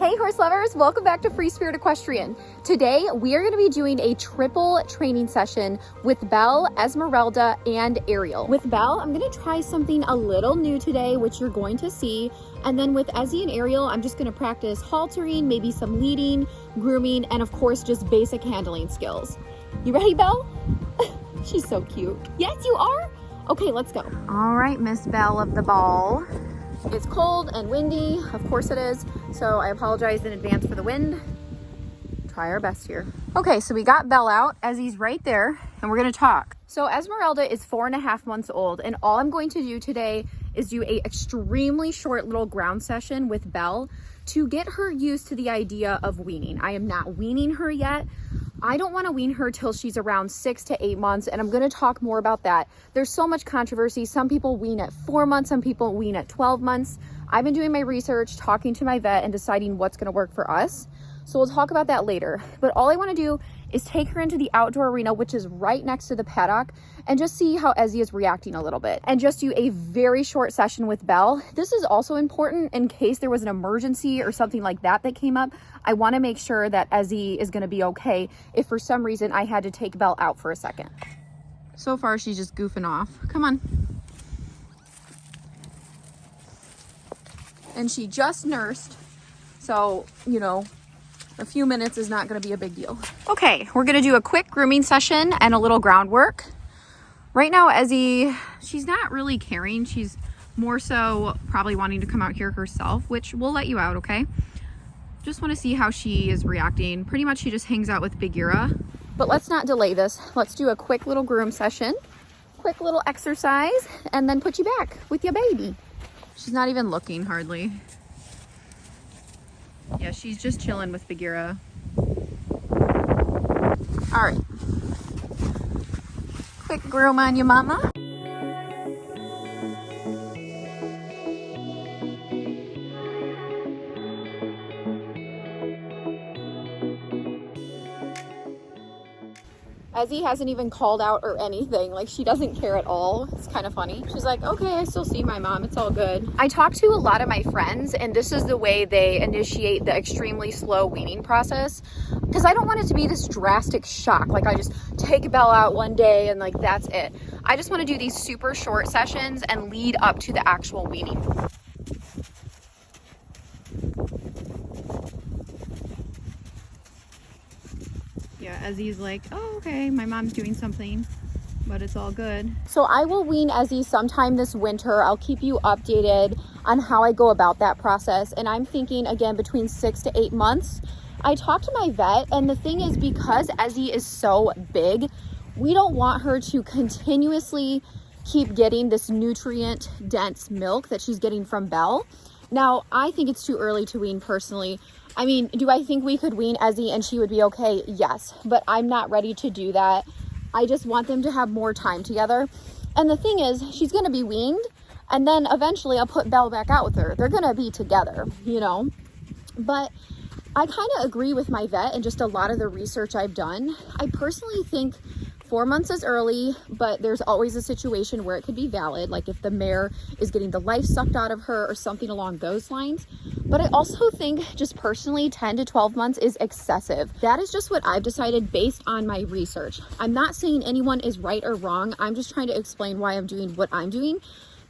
Hey horse lovers, welcome back to Free Spirit Equestrian. Today we are going to be doing a triple training session with Belle, Esmeralda, and ARIEL. With Belle, I'm going to try something a little new today, which you're going to see. And then with Ezzy and ARIEL, I'm just going to practice haltering, maybe some leading, grooming, and of course just basic handling skills. You ready, Belle? She's so cute. Yes, you are? Okay, let's go. All right, Miss Belle of the ball. It's cold and windy, of course it is, so I apologize in advance for the wind. Try our best here. Okay, so we got Belle out, Ezzy's right there, and we're gonna talk. So Esmeralda is 4.5 months old, and all I'm going to do today is do a extremely short little ground session with Belle to get her used to the idea of weaning. I am not weaning her yet. I don't want to wean her till she's around 6 to 8 months, and I'm going to talk more about that. There's so much controversy. Some people wean at 4 months, some people wean at 12 months. I've been doing my research, talking to my vet, and deciding what's going to work for us. So we'll talk about that later. But all I want to do is take her into the outdoor arena, which is right next to the paddock, and just see how Ezzy is reacting a little bit. And just do a very short session with Belle. This is also important in case there was an emergency or something like that that came up. I want to make sure that Ezzy is going to be okay if for some reason I had to take Belle out for a second. So far, she's just goofing off. Come on. And she just nursed, so, you know, a few minutes is not going to be a big deal. Okay, we're going to do a quick grooming session and a little groundwork. Right now, Ezzy, she's not really caring. She's more so probably wanting to come out here herself, which we'll let you out, okay? Just want to see how she is reacting. Pretty much she just hangs out with Bagheera. But let's not delay this. Let's do a quick little groom session, quick little exercise, and then put you back with your baby. She's not even looking hardly. Yeah, she's just chilling with Bagheera. All right. Quick groom on you, mama. Ezzy hasn't even called out or anything. Like, she doesn't care at all. It's kind of funny. She's like, okay, I still see my mom. It's all good. I talked to a lot of my friends, and this is the way they initiate the extremely slow weaning process, because I don't want it to be this drastic shock. Like, I just take Belle out one day and like, that's it. I just want to do these super short sessions and lead up to the actual weaning. Yeah, Ezzy's like, oh, okay, my mom's doing something, but it's all good. So I will wean Ezzy sometime this winter. I'll keep you updated on how I go about that process. And I'm thinking, again, between 6 to 8 months. I talked to my vet, and the thing is, because Ezzy is so big, we don't want her to continuously keep getting this nutrient-dense milk that she's getting from Belle. Now, I think it's too early to wean personally. I mean, do I think we could wean Ezzy and she would be okay? Yes, but I'm not ready to do that. I just want them to have more time together. And the thing is, she's going to be weaned, and then eventually I'll put Belle back out with her. They're going to be together, you know? But I kind of agree with my vet and just a lot of the research I've done. I personally think 4 months is early, but there's always a situation where it could be valid, like if the mare is getting the life sucked out of her or something along those lines. But I also think, just personally, 10 to 12 months is excessive. That is just what I've decided based on my research. I'm not saying anyone is right or wrong. I'm just trying to explain why I'm doing what I'm doing,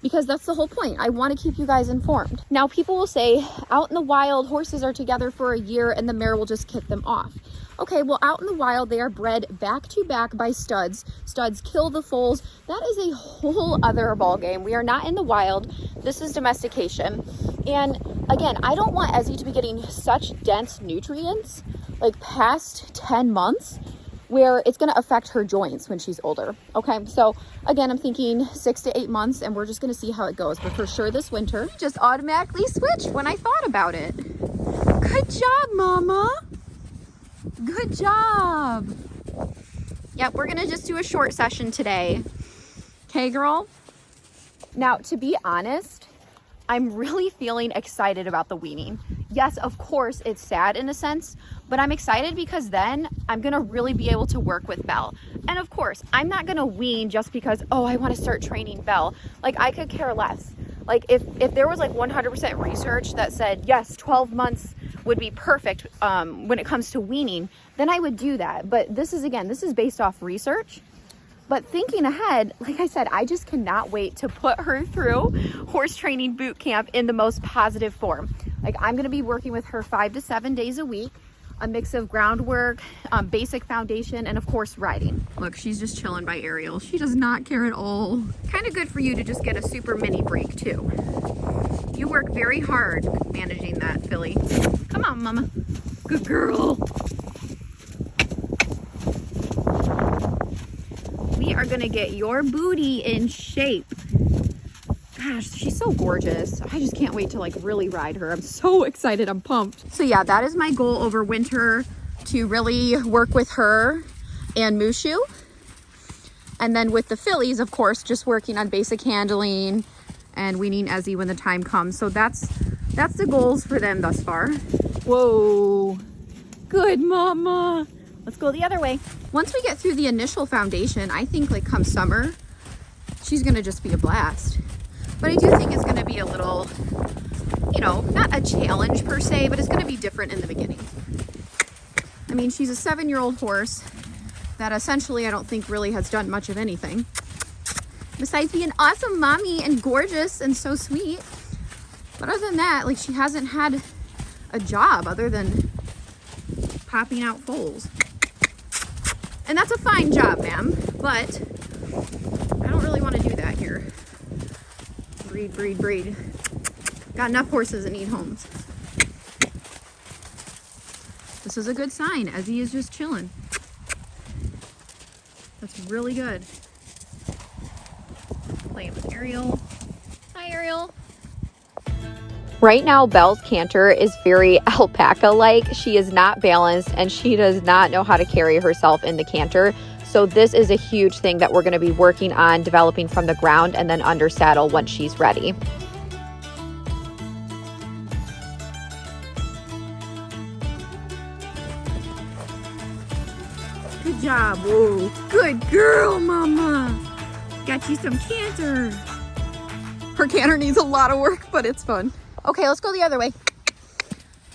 because that's the whole point. I want to keep you guys informed. Now, people will say, out in the wild, horses are together for a year and the mare will just kick them off. Okay, well, out in the wild, they are bred back to back by studs. Studs kill the foals. That is a whole other ball game. We are not in the wild. This is domestication. And again, I don't want Ezzy to be getting such dense nutrients, like past 10 months, where it's going to affect her joints when she's older. Okay, so again, I'm thinking 6 to 8 months, and we're just going to see how it goes. But for sure this winter, just automatically switched when I thought about it. Good job, mama. Good job. Yep, we're going to just do a short session today. Okay, girl? Now, to be honest, I'm really feeling excited about the weaning. Yes, of course, it's sad in a sense, but I'm excited because then I'm gonna really be able to work with Belle. And of course, I'm not gonna wean just because, oh, I wanna start training Belle. Like, I could care less. Like, if there was like 100% research that said, yes, 12 months would be perfect when it comes to weaning, then I would do that. But this is, again, this is based off research. But thinking ahead, like I said, I just cannot wait to put her through horse training boot camp in the most positive form. Like, I'm going to be working with her 5 to 7 days a week, a mix of groundwork, basic foundation, and of course riding. Look, she's just chilling by Ariel. She does not care at all. Kind of good for you to just get a super mini break too. You work very hard managing that filly. Come on, mama. Good girl. We are gonna get your booty in shape. Gosh, she's so gorgeous. I just can't wait to like really ride her. I'm so excited, I'm pumped. So yeah, that is my goal over winter, to really work with her and Mushu. And then with the fillies, of course, just working on basic handling and weaning Ezzy when the time comes. So that's the goals for them thus far. Whoa, good mama. Let's go the other way. Once we get through the initial foundation, I think like come summer, she's gonna just be a blast. But I do think it's gonna be a little, you know, not a challenge per se, but it's gonna be different in the beginning. I mean, she's a 7-year-old horse that essentially I don't think really has done much of anything. Besides being awesome mommy and gorgeous and so sweet. But other than that, like, she hasn't had a job other than popping out foals. And that's a fine job, ma'am, but I don't really want to do that here. Breed, breed, breed. Got enough horses that need homes. This is a good sign. Ezzy is just chilling. That's really good. Playing with Ariel. Hi, Ariel. Right now, Belle's canter is very alpaca-like. She is not balanced and she does not know how to carry herself in the canter. So this is a huge thing that we're going to be working on developing from the ground and then under saddle once she's ready. Good job. Whoa. Good girl, mama. Got you some canter. Her canter needs a lot of work, but it's fun. Okay, let's go the other way.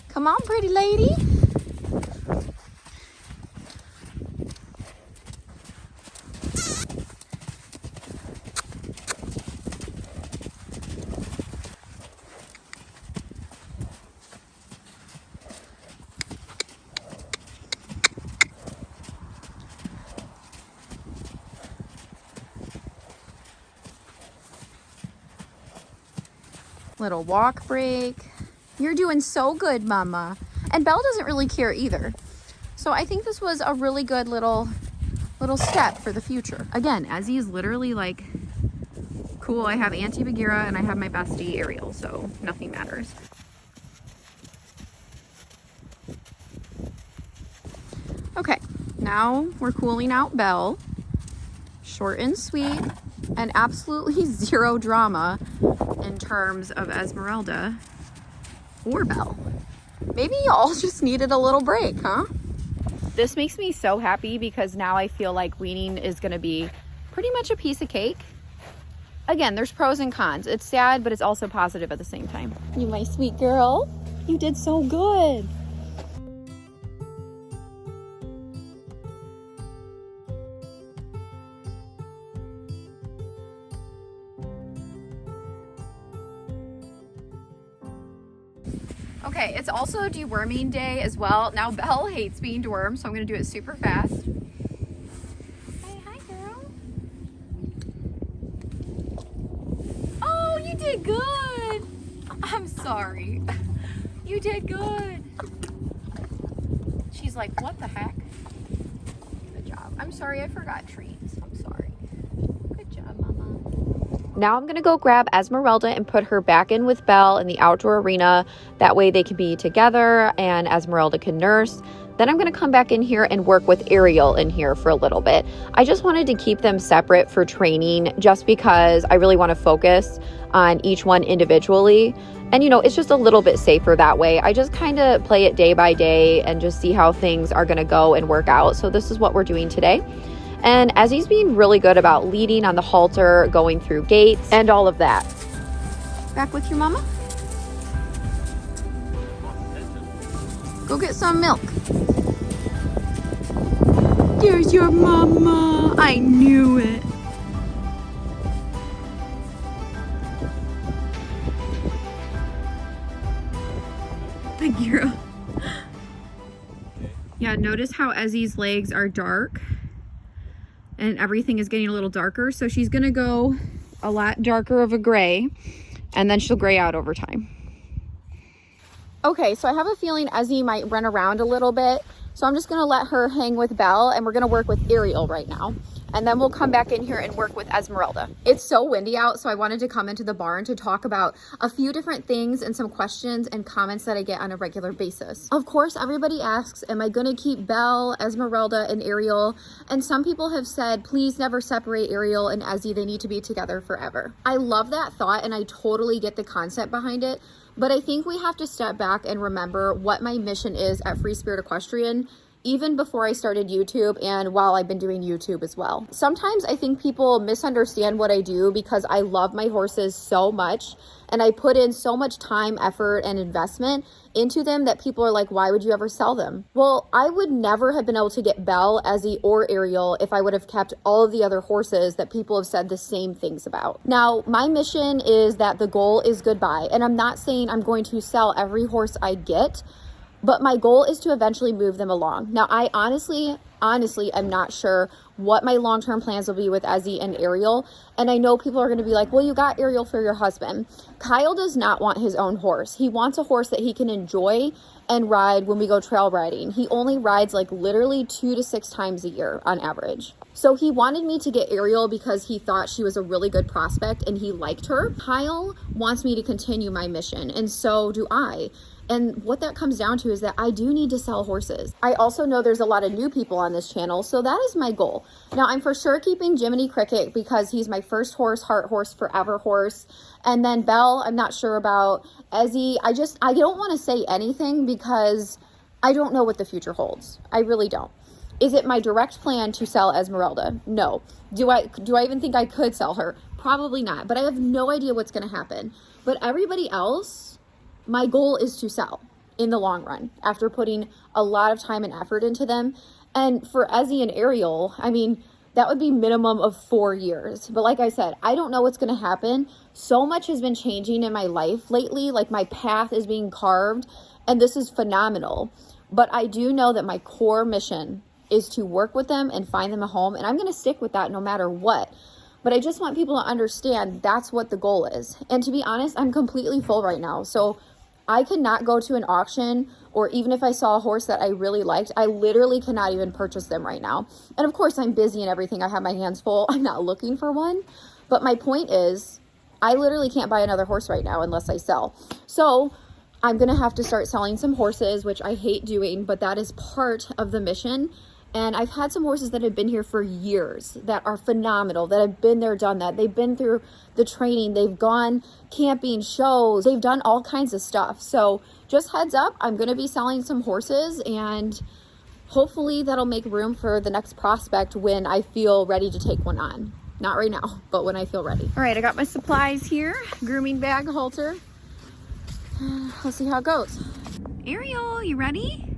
Come on, pretty lady. Little walk break. You're doing so good, mama. And Belle doesn't really care either. So I think this was a really good little step for the future. Again, Ezzy is literally like, cool, I have Auntie Bagheera and I have my bestie Ariel, so nothing matters. Okay, now we're cooling out Belle. Short and sweet, and absolutely zero drama in terms of Esmeralda or Belle. Maybe y'all just needed a little break, huh? This makes me so happy because now I feel like weaning is gonna be pretty much a piece of cake. Again, there's pros and cons. It's sad, but it's also positive at the same time. You my sweet girl. You did so good. Okay, it's also deworming day as well. Now Belle hates being dewormed, so I'm gonna do it super fast. Hey, hi girl. Oh, you did good. I'm sorry. You did good. She's like, what the heck? Good job. I'm sorry, I forgot treats. I'm sorry. Good job, mama. Now I'm going to go grab Esmeralda and put her back in with Belle in the outdoor arena. That way they can be together and Esmeralda can nurse. Then I'm going to come back in here and work with Ariel in here for a little bit. I just wanted to keep them separate for training just because I really want to focus on each one individually. And, you know, it's just a little bit safer that way. I just kind of play it day by day and just see how things are going to go and work out. So this is what we're doing today. And Ezzy's being really good about leading on the halter, going through gates, and all of that. Back with your mama? Go get some milk. There's your mama. I knew it. Bagheera. Yeah, notice how Ezzy's legs are dark and everything is getting a little darker. So she's gonna go a lot darker of a gray and then she'll gray out over time. Okay, so I have a feeling Ezzy might run around a little bit. So I'm just gonna let her hang with Belle and we're gonna work with Ariel right now. And then we'll come back in here and work with Esmeralda. It's so windy out, so I wanted to come into the barn to talk about a few different things and some questions and comments that I get on a regular basis. Of course, everybody asks, am I gonna keep Belle, Esmeralda, and Ariel? And some people have said, please never separate Ariel and Ezzy, they need to be together forever. I love that thought and I totally get the concept behind it, but I think we have to step back and remember what my mission is at Free Spirit Equestrian, even before I started YouTube and while I've been doing YouTube as well. Sometimes I think people misunderstand what I do because I love my horses so much and I put in so much time, effort, and investment into them that people are like, why would you ever sell them? Well, I would never have been able to get Belle, Ezzy, or Ariel if I would have kept all of the other horses that people have said the same things about. Now, my mission is that the goal is goodbye, and I'm not saying I'm going to sell every horse I get, but my goal is to eventually move them along. Now, I honestly, I'm not sure what my long-term plans will be with Ezzy and Ariel. And I know people are gonna be like, well, you got Ariel for your husband. Kyle does not want his own horse. He wants a horse that he can enjoy and ride when we go trail riding. He only rides like literally 2 to 6 times a year on average. So he wanted me to get Ariel because he thought she was a really good prospect and he liked her. Kyle wants me to continue my mission, and so do I. And what that comes down to is that I do need to sell horses. I also know there's a lot of new people on this channel, so that is my goal. Now, I'm for sure keeping Jiminy Cricket because he's my first horse, heart horse, forever horse. And then Belle, I'm not sure about. Ezzy, I don't want to say anything because I don't know what the future holds. I really don't. Is it my direct plan to sell Esmeralda? No. Do I even think I could sell her? Probably not, but I have no idea what's going to happen. But everybody else, my goal is to sell in the long run after putting a lot of time and effort into them. And for Ezzy and Ariel, I mean, that would be minimum of 4 years. But like I said, I don't know what's going to happen. So much has been changing in my life lately. Like my path is being carved and this is phenomenal. But I do know that my core mission is to work with them and find them a home. And I'm going to stick with that no matter what. But I just want people to understand that's what the goal is. And to be honest, I'm completely full right now. So I could not go to an auction, or even if I saw a horse that I really liked, I literally cannot even purchase them right now. And of course, I'm busy and everything. I have my hands full. I'm not looking for one. But my point is, I literally can't buy another horse right now unless I sell. So I'm going to have to start selling some horses, which I hate doing, but that is part of the mission. And I've had some horses that have been here for years that are phenomenal, that have been there, done that. They've been through the training. They've gone camping, shows. They've done all kinds of stuff. So just heads up, I'm going to be selling some horses and hopefully that'll make room for the next prospect when I feel ready to take one on. Not right now, but when I feel ready. All right, I got my supplies here. Grooming bag, halter. Let's see how it goes. Ariel, you ready?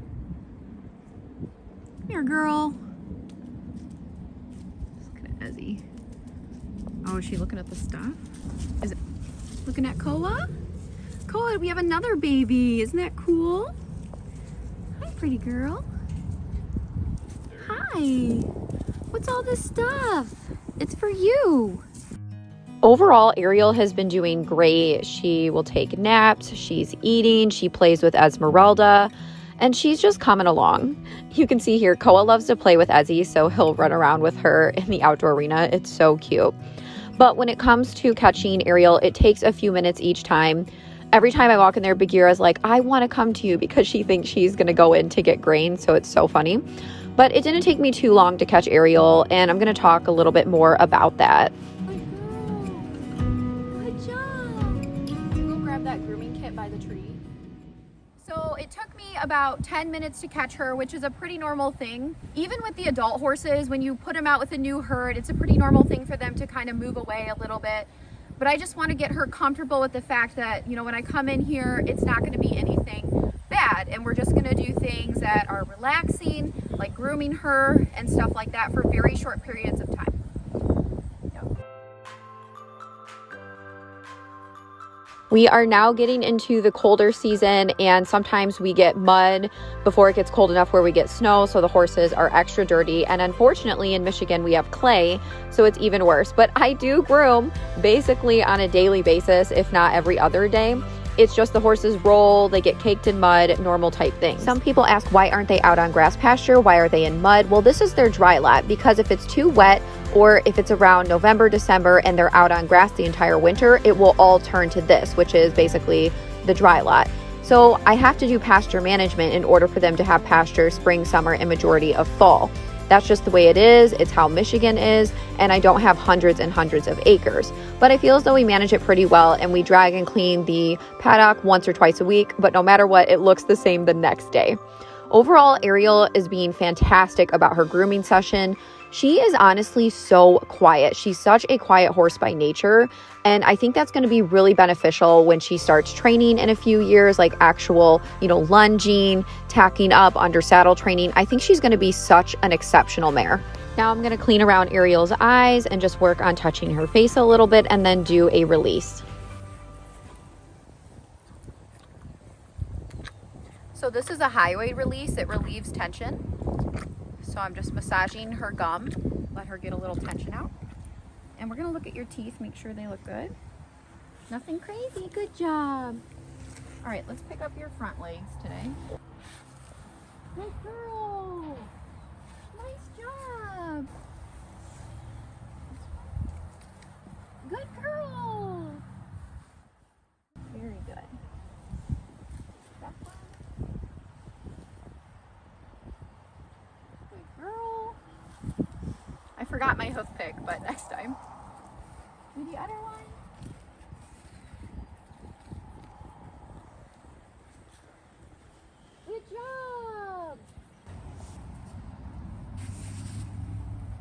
Here, girl. Look at Ezzy. Oh, is she looking at the stuff? Is it looking at Koa? Koa, we have another baby. Isn't that cool? Hi, pretty girl. Hi. What's all this stuff? It's for you. Overall, Ariel has been doing great. She will take naps. She's eating. She plays with Esmeralda. And she's just coming along. You can see here, Koa loves to play with Ezzy, so he'll run around with her in the outdoor arena. It's so cute. But when it comes to catching Ariel, it takes a few minutes each time. Every time I walk in there, Bagheera's like, I want to come to you because she thinks she's going to go in to get grain, so it's so funny. But it didn't take me too long to catch Ariel, and I'm going to talk a little bit more about that. Good job. Go grab that grooming kit by the tree. So it took me about 10 minutes to catch her, which is a pretty normal thing. Even with the adult horses, when you put them out with a new herd, it's a pretty normal thing for them to kind of move away a little bit. But I just want to get her comfortable with the fact that, you know, when I come in here, it's not going to be anything bad. And we're just going to do things that are relaxing, like grooming her and stuff like that for very short periods of time. We are now getting into the colder season, and sometimes we get mud before it gets cold enough where we get snow, so the horses are extra dirty. And unfortunately in Michigan we have clay, so it's even worse. But I do groom basically on a daily basis, if not every other day. It's just the horses roll, they get caked in mud, normal type things. Some people ask, why aren't they out on grass pasture? Why are they in mud? Well, this is their dry lot, because if it's too wet, or if it's around November, December, and they're out on grass the entire winter, it will all turn to this, which is basically the dry lot. So I have to do pasture management in order for them to have pasture spring, summer, and majority of fall. That's just the way it is. It's how Michigan is, and I don't have hundreds and hundreds of acres. But I feel as though we manage it pretty well, and we drag and clean the paddock once or twice a week, but no matter what, it looks the same the next day. Overall, Ariel is being fantastic about her grooming session. She is honestly so quiet. She's such a quiet horse by nature, and I think that's going to be really beneficial when she starts training in a few years, like actual, lunging, tacking up, under saddle training. I think she's going to be such an exceptional mare. Now I'm going to clean around Ariel's eyes and just work on touching her face a little bit and then do a release. So this is a highway release. It relieves tension. So I'm just massaging her gum, let her get a little tension out. And we're gonna look at your teeth, make sure they look good. Nothing crazy, good job. All right, let's pick up your front legs today. Good girl, nice job. Good girl. Very good. I forgot my hoof pick, but next time. Do the other one. Good job.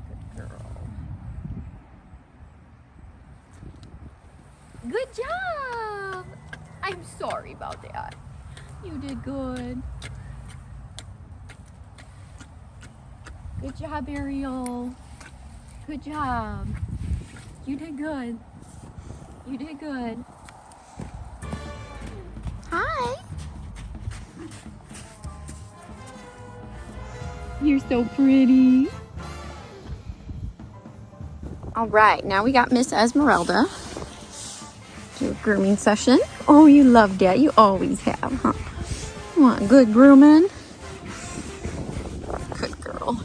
Good girl. Good job. I'm sorry about that. You did good. Good job, Ariel. Good job. You did good. You did good. Hi. You're so pretty. All right, now we got Miss Esmeralda. Do a grooming session. Oh, you love that. You always have, huh? You want good grooming? Good girl.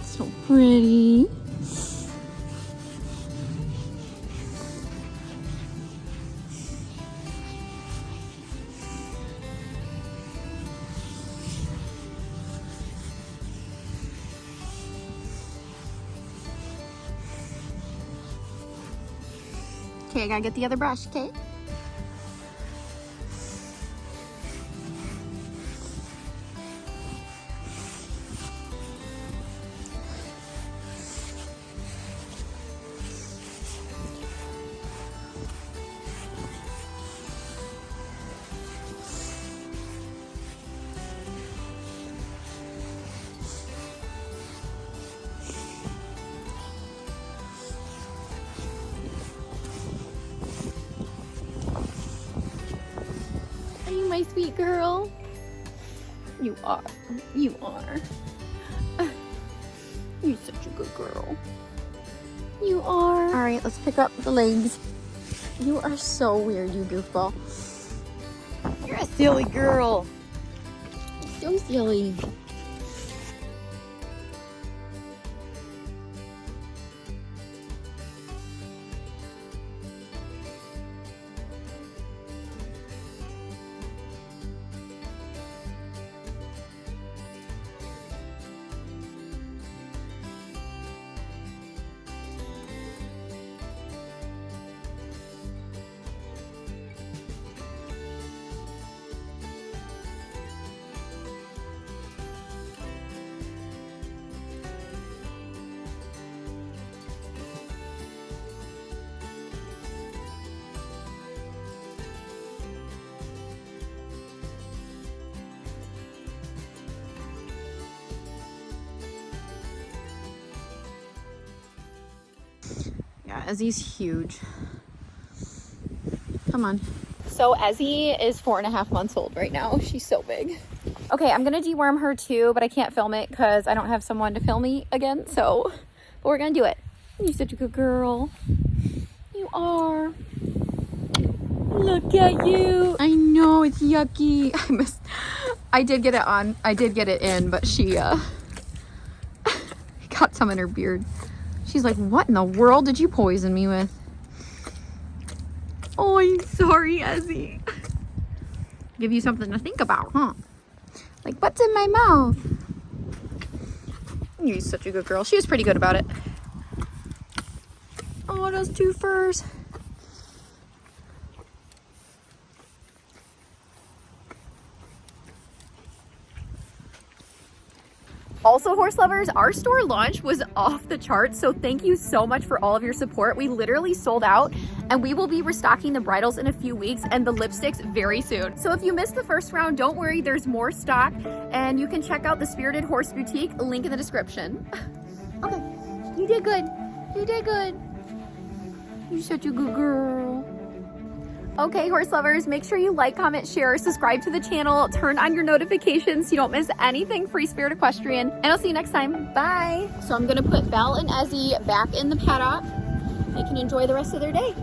So pretty. Okay, I gotta get the other brush, okay? My sweet girl. You are. You are. You're such a good girl. You are. All right, let's pick up the legs. You are so weird, you goofball. You're a silly girl. You're so silly. Ezzy's huge. Come on. So Ezzy is 4.5 months old right now. She's so big. Okay, I'm gonna deworm her too, but I can't film it because I don't have someone to film me again. So, but we're gonna do it. You're such a good girl. You are. Look at you. I know, it's yucky. I did get it on. I did get it in, but she got some in her beard. She's like, what in the world did you poison me with? Oh, I'm sorry, Ezzy. Give you something to think about, huh? Like, what's in my mouth? You're such a good girl. She was pretty good about it. Oh, those two furs. Also, horse lovers, our store launch was off the charts, so thank you so much for all of your support. We literally sold out, and we will be restocking the bridles in a few weeks and the lipsticks very soon. So if you missed the first round, don't worry, there's more stock, and you can check out the Spirited Horse Boutique, link in the description. Okay, you did good. You did good. You're such a good girl. Okay, horse lovers, make sure you like, comment, share, subscribe to the channel, turn on your notifications so you don't miss anything Free Spirit Equestrian, and I'll see you next time. Bye. So I'm gonna put Belle and Ezzy back in the paddock. They can enjoy the rest of their day.